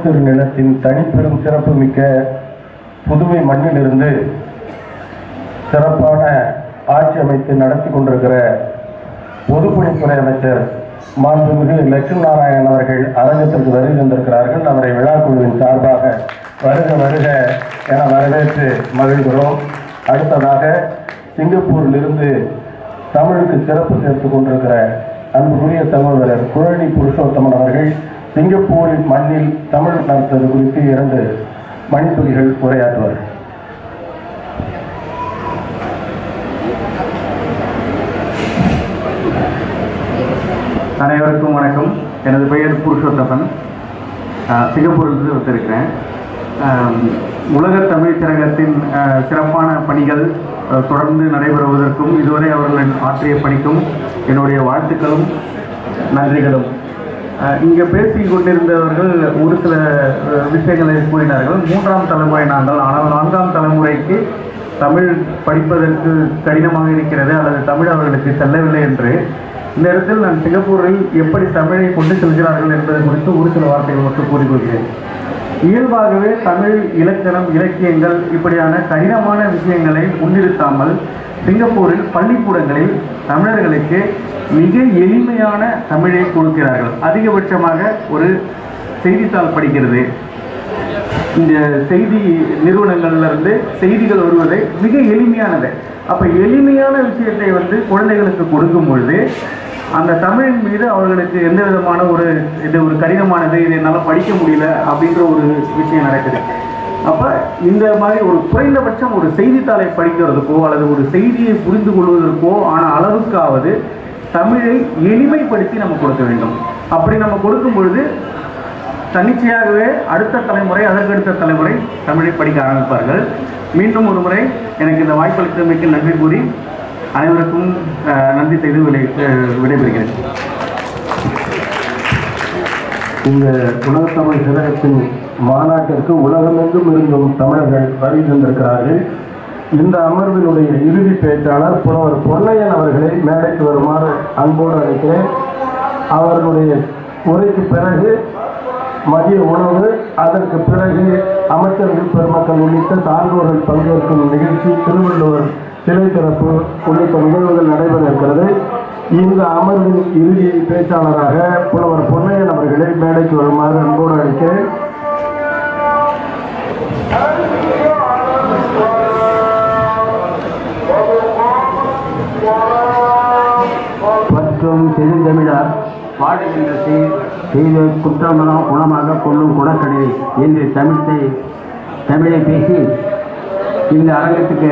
தமிழ் நிலத்தின் தனிப்பெரும் சிறப்புமிக்க புதுவை மண்ணிலிருந்து சிறப்பான ஆட்சி அமைத்து நடத்தி கொண்டிருக்கிற பொதுப்பணித்துறை அமைச்சர் மாண்புமிகு லட்சுமி நாராயணன் அவர்கள் அரங்கத்திற்கு வருகை தந்திருக்கிறார்கள். அவரை விழாக்குழுவின் சார்பாக வருக வருக என வரவேற்று மகிழ்கிறோம். அடுத்ததாக சிங்கப்பூரிலிருந்து தமிழுக்கு சிறப்பு சேர்த்துக் கொண்டிருக்கிற அன்புக்குரிய சகோதரர் குழலி புருஷோத்தமன் அவர்கள் சிங்கப்பூரின் மண்ணில் தமிழ் நடத்துவது குறித்து 2 மணித்துளிகள் உரையாற்றுவார். அனைவருக்கும் வணக்கம். எனது பெயர் புருஷோத்தமன். சிங்கப்பூரிலிருந்து வந்திருக்கிறேன். உலக தமிழ் திலகத்தின் சிறப்பான பணிகள் தொடர்ந்து நடைபெறுவதற்கும் இதுவரை அவர்கள் ஆற்றிய பணிக்கும் என்னுடைய வாழ்த்துக்களும் நன்றிகளும். இங்கே பேசி கொண்டிருந்தவர்கள் ஒரு சில விஷயங்களை கூறினார்கள். 3ஆம் தலைமுறை நாங்கள், ஆனால் 4ஆம் தலைமுறைக்கு தமிழ் படிப்பதற்கு கடினமாக இருக்கிறது அல்லது தமிழ் அவர்களுக்கு செல்லவில்லை என்று. இந்த இடத்தில் நான் சிங்கப்பூரில் எப்படி தமிழை கொண்டு செல்கிறார்கள் என்பது குறித்து ஒரு சில வார்த்தைகள் மட்டும் கூறிக்கொள்கிறேன். இயல்பாகவே தமிழ் இலக்கணம், இலக்கியங்கள் இப்படியான கடினமான விஷயங்களை முன்னிறுத்தாமல் சிங்கப்பூரில் பள்ளிக்கூடங்களில் தமிழர்களுக்கு மிக எளிமையான தமிழை கொடுக்கிறார்கள். அதிகபட்சமாக ஒரு செய்தித்தாள் படிக்கிறது, இந்த செய்தி நிறுவனங்கள்லேருந்து செய்திகள் வருவதை மிக எளிமையானது. அப்போ எளிமையான விஷயத்தை குழந்தைகளுக்கு கொடுக்கும் பொழுது அந்த தமிழின் மீது அவர்களுக்கு எந்த விதமான இது ஒரு கடினமானது, இது என்னால் படிக்க முடியல அப்படின்ற ஒரு விஷயம் நடக்குது. அப்போ இந்த மாதிரி ஒரு குறைந்தபட்சம் ஒரு செய்தித்தாளை படிக்கிறதுக்கோ அல்லது ஒரு செய்தியை புரிந்து கொள்வதற்கோ ஆன அளவுக்காவது தமிழை எளிமைப்படுத்தி நம்ம கொடுக்க வேண்டும். அப்படி நம்ம கொடுக்கும் பொழுது தன்னிச்சையாகவே அடுத்த தலைமுறை, அதற்கடுத்த தலைமுறை தமிழை படிக்க ஆரம்பிப்பார்கள். மீண்டும் ஒரு முறை எனக்கு இந்த வாய்ப்பளித்தமைக்கு நன்றி கூறி அனைவருக்கும் நன்றி செய்து விடைபெறுகிறேன். இந்த உலகத்தமிழ் திலகத்தின் மாநாட்டிற்கு உலகமெங்கும் இருந்தும் தமிழர்கள் வருகை தந்திருக்கிறார்கள். இந்த அமர்வினுடைய இறுதி பேச்சாளர் புலவர் பொன்னையன் அவர்களை மேடைக்கு வருமாறு அன்போடு அழைக்கிறேன். அவர்களுடைய உரைக்கு பிறகு மதிய உணவு, அதற்கு பிறகு அமைச்சர்கள் பெருமக்கள் உள்ளிட்ட சான்றோர்கள் பங்கேற்கும் நிகழ்ச்சி, திருவள்ளுவர் சிலை திறப்பு உள்ளிட்ட நிகழ்வுகள் நடைபெற இருக்கிறது. இந்த அமர்வின் இறுதி பேச்சாளராக புலவர் பொன்னையன் அவர்களை மேடைக்கு வருமாறு அன்போடு அழைக்கிறேன். மற்றும் செழுந்தமிழர் பாடுகின்ற செய்த குற்றமனம் குணமாக கொள்ளும் குணக்கடை என்று தமிழை பேசி இந்த அரங்கத்துக்கு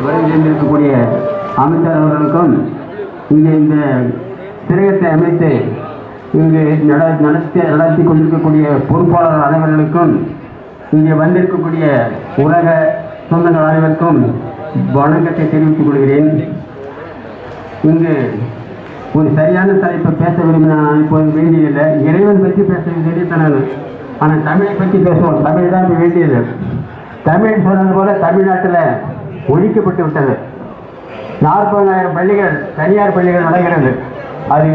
வருகை தந்திருக்கக்கூடிய அமைச்சர் அவர்களுக்கும், இங்கே இந்த திரையத்தை அமைத்து இங்கு நடத்தி கொண்டிருக்கக்கூடிய பொறுப்பாளர்கள் அனைவர்களுக்கும், இங்கே வந்திருக்கக்கூடிய உலக சொந்தங்கள் அனைவருக்கும் வணக்கத்தை தெரிவித்துக் கொள்கிறேன். இங்கு ஒரு சரியான தலைப்பை பேச விரும்பினா நான் இப்போது வேண்டியதில்லை. இறைவன் பற்றி பேச வேண்டியதானது, ஆனால் தமிழை பற்றி பேசுவோம். தமிழ் தான் இப்போ வேண்டியது. தமிழ் சொன்னது போல தமிழ்நாட்டில் ஒழிக்கப்பட்டு விட்டது. 40,000 பள்ளிகள், தனியார் பள்ளிகள் நடக்கிறது. அது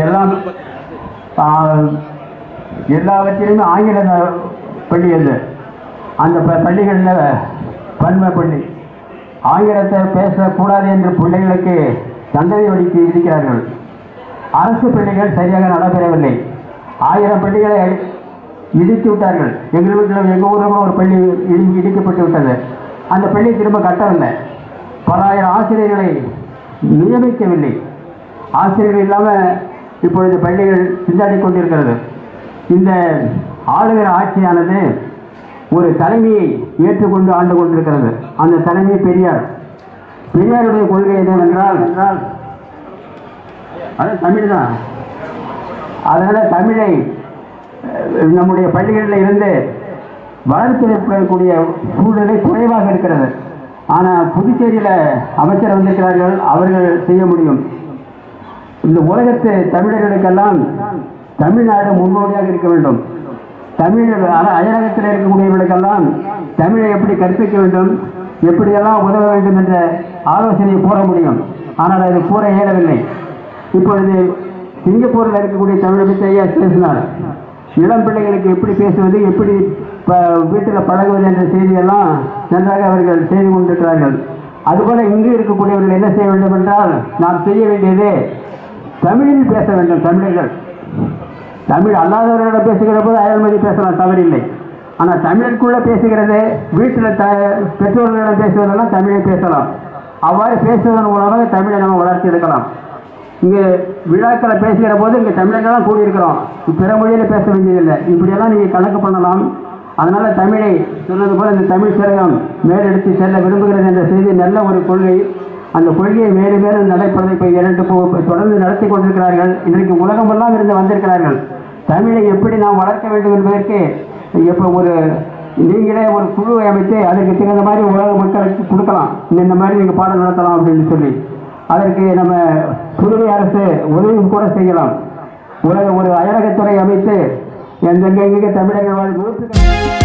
எல்லாவற்றிலுமே ஆங்கில பள்ளி அல்ல. அந்த பள்ளிகளில் பன்மை பள்ளி, ஆங்கிலத்தை பேசக்கூடாது என்று பிள்ளைகளுக்கு தண்டனை விதிக்கிறார்கள். அரசு பள்ளிகள் சரியாக நடைபெறவில்லை. 1000 பள்ளிகளை இடித்து விட்டார்கள். எங்கள் ஊரில் ஒரு பள்ளி இடிக்கப்பட்டு விட்டது. அந்த பள்ளி திரும்ப கட்டவில்லை. பல ஆயிரம் ஆசிரியர்களை நியமிக்கவில்லை. ஆசிரியர்கள் இல்லாமல் இப்பொழுது பள்ளிகள் திண்டாடி கொண்டிருக்கிறது. இந்த ஆளுகிற ஆட்சியானது ஒரு தலைமையை ஏற்றுக்கொண்டு ஆண்டு கொண்டிருக்கிறது. அந்த தலைமை பெரியாருடைய கொள்கை என்னவென்றால் அது தமிழ் தான். அதனால் தமிழை நம்முடைய பள்ளிகளில் இருந்து வளர்த்தெடுக்கக்கூடிய சூழ்நிலை குறைவாக இருக்கிறது. ஆனால் புதுச்சேரியில் அமைச்சர் வந்திருக்கிறார்கள், அவர்கள் செய்ய முடியும். இந்த உலகத்து தமிழர்களுக்கெல்லாம் தமிழ்நாடு முன்னோடியாக இருக்க வேண்டும். தமிழ் அயலகத்தில் இருக்கக்கூடியவர்களுக்கெல்லாம் தமிழை எப்படி கற்பிக்க வேண்டும், எப்படியெல்லாம் உதவ வேண்டும் என்ற ஆலோசனையை கூற முடியும். ஆனால் அது கூற இயலவில்லை. இப்பொழுது சிங்கப்பூரில் இருக்கக்கூடிய தமிழை பற்றி ஐயா பேசினார். இளம் பிள்ளைகளுக்கு எப்படி பேசுவது, எப்படி வீட்டில் பழகுவது என்ற செய்தியெல்லாம் நன்றாக அவர்கள் செய்து கொண்டிருக்கிறார்கள். அதுபோல இங்கு இருக்கக்கூடியவர்கள் என்ன செய்ய வேண்டும் என்றால், நாம் செய்ய வேண்டியது தமிழில் பேச வேண்டும். தமிழர்கள் தமிழ் அல்லாதவர்களிடம் பேசுகிற போது அயல்மொழி பேசலாம், தவறில்லை. ஆனால் தமிழுக்குள்ளே பேசுகிறது, வீட்டில் பெற்றோர்களிடம் பேசுவதெல்லாம் தமிழை பேசலாம். அவ்வாறு பேசுவதன் மூலமாக தமிழை நம்ம வளர்த்தி எடுக்கலாம். இங்கே விழாக்களை பேசுகிற போது இங்கே தமிழர்கள்லாம் கூடியிருக்கிறோம், பிற மொழியில் பேச வேண்டியதில்லை. இப்படியெல்லாம் நீங்கள் கணக்கு பண்ணலாம். அதனால் தமிழை சொன்னது போல் இந்த தமிழ் சிறகம் மேலெடுத்து செல்ல விரும்புகிறது என்ற செய்தி நல்ல ஒரு கொள்கை. அந்த கொள்கையை மேலும் மேலும் நடைபெறதை இப்போ தொடர்ந்து நடத்தி கொண்டிருக்கிறார்கள். இன்றைக்கு உலகமெல்லாம் இருந்து வந்திருக்கிறார்கள். தமிழை எப்படி நாம் வளர்க்க வேண்டும் என்பதற்கு இப்போ நீங்களே ஒரு குழுவை அமைத்து அதற்கு தகுந்த மாதிரி உலக மக்களுக்கு கொடுக்கலாம், இந்த மாதிரி நீங்கள் பாடம் நடத்தலாம் அப்படின்னு சொல்லி. அதற்கு நம்ம புதுவை அரசு உதவி கூட செய்யலாம். ஒரு அயலகத்துறை அமைத்து எங்கெங்கே தமிழர்கள் வாழ்க்கை